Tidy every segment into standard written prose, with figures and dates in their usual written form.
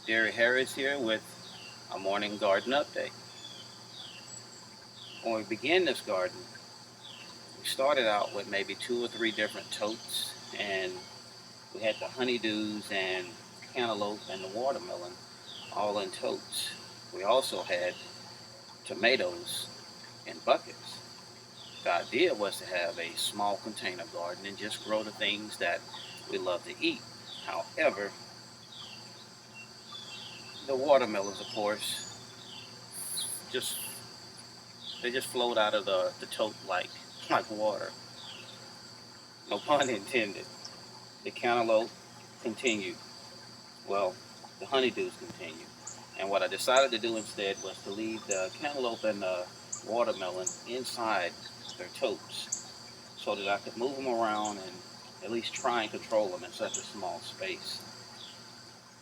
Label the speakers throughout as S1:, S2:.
S1: Derry Harris here with a morning garden update. When we began this garden, we started out with maybe 2 or 3 different totes, and we had the honeydews and cantaloupe and the watermelon all in totes. We also had tomatoes in buckets. The idea was to have a small container garden and just grow the things that we love to eat. However, the watermelons, of course, just they just flowed out of the tote like water. No pun intended. The cantaloupe continued. Well, the honeydews continued. And what I decided to do instead was to leave the cantaloupe and the watermelon inside their totes so that I could move them around and at least try and control them in such a small space.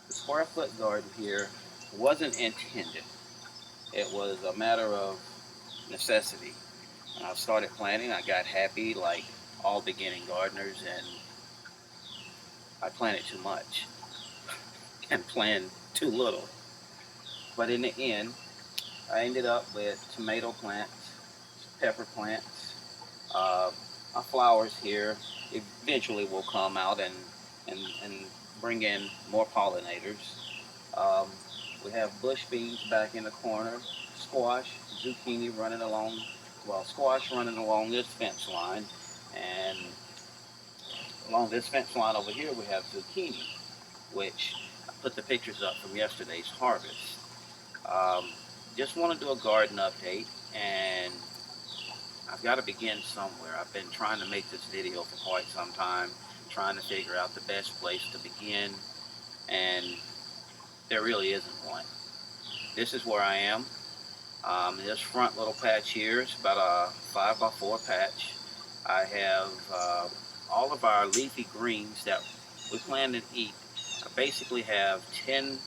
S1: The square foot garden here wasn't intended. It was a matter of necessity. When I started planting, I got happy like all beginning gardeners, and I planted too much and planned too little. But in the end, I ended up with tomato plants, pepper plants, uh, my flowers here eventually will come out and bring in more pollinators. Um, we have bush beans back in the corner, squash, zucchini running along, well, squash running along this fence line, and along this fence line over here we have zucchini, which I put the pictures up from yesterday's harvest. Um, just want to do a garden update, and I've got to begin somewhere. I've been trying to make this video for quite some time, trying to figure out the best place to begin, and there really isn't one. This is where I am. This front little patch here is about a 5x4 patch. I have all of our leafy greens that we plan to eat. I basically have 10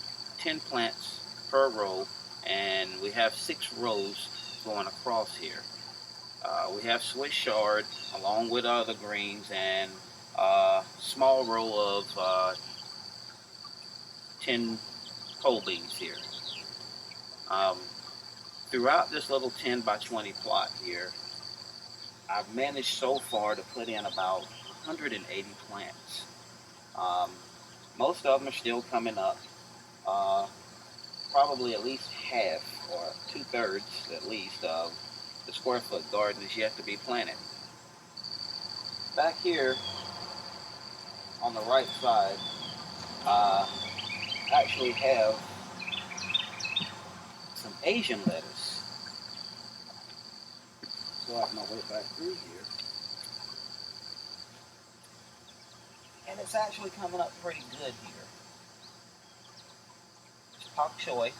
S1: plants per row, and we have 6 rows going across here. We have Swiss chard along with other greens, and a small row of 10 pole beans here. Um, Throughout this little 10 by 20 plot here, I've managed so far to put in about 180 plants. Um, Most of them are still coming up. Uh, Probably at least half or 2/3 at least of the square foot garden is yet to be planted. Back here on the right side, uh, actually have some Asian lettuce. So I can way back through here. And it's actually coming up pretty good here. It's pak choy.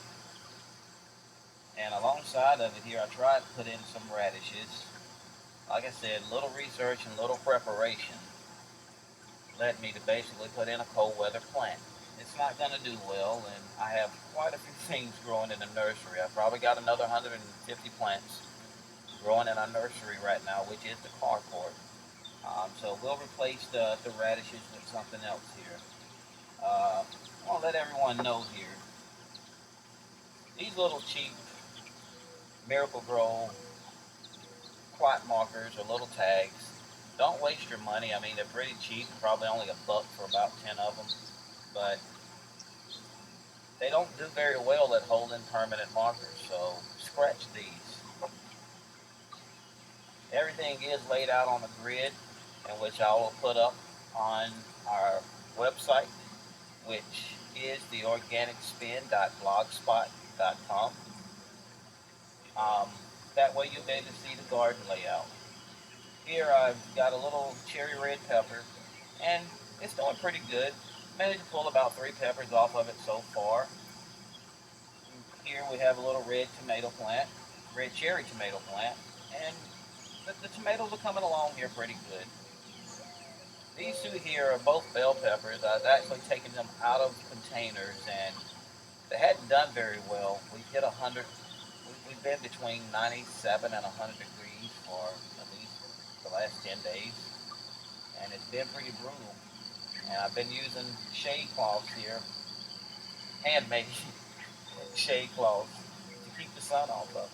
S1: And alongside of it here, I tried to put in some radishes. Like I said, little research and little preparation led me to basically put in a cold weather plant. It's not going to do well, and I have quite a few things growing in the nursery. I've probably got another 150 plants growing in our nursery right now, which is the carport. So we'll replace the radishes with something else here. I want to let everyone know here, these little cheap Miracle Grow plot markers or little tags, don't waste your money. I mean, they're pretty cheap, probably only $1 for about 10 of them, but they don't do very well at holding permanent markers, so scratch these. Everything is laid out on a grid, in which I will put up on our website, which is theorganicspin1.blogspot.com. That way you'll be able to see the garden layout. Here I've got a little cherry red pepper, and it's doing pretty good. Managed to pull about 3 peppers off of it so far. Here we have a little red tomato plant, red cherry tomato plant, and the tomatoes are coming along here pretty good. These two here are both bell peppers. I've actually taken them out of containers, and they hadn't done very well. We hit 100. We've been between 97 and 100 degrees for at least the last 10 days, and it's been pretty brutal. And I've been using shade cloths here, handmade shade cloths to keep the sun off of us.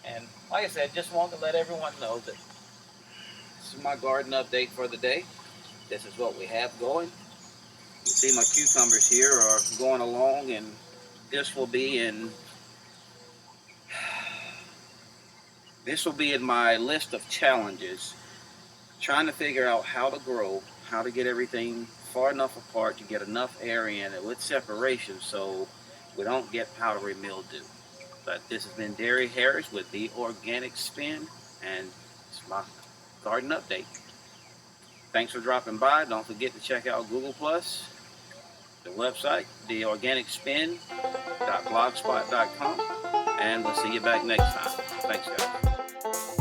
S1: And like I said, just wanted to let everyone know that this is my garden update for the day. This is what we have going. You see my cucumbers here are going along, and this will be in my list of challenges, trying to figure out how to grow, how to get everything far enough apart to get enough air in it with separation so we don't get powdery mildew. But this has been Derry Harris with The Organic Spin, and it's my garden update. Thanks for dropping by. Don't forget to check out Google+, the website, theorganicspin.blogspot.com, and we'll see you back next time. Thanks, guys.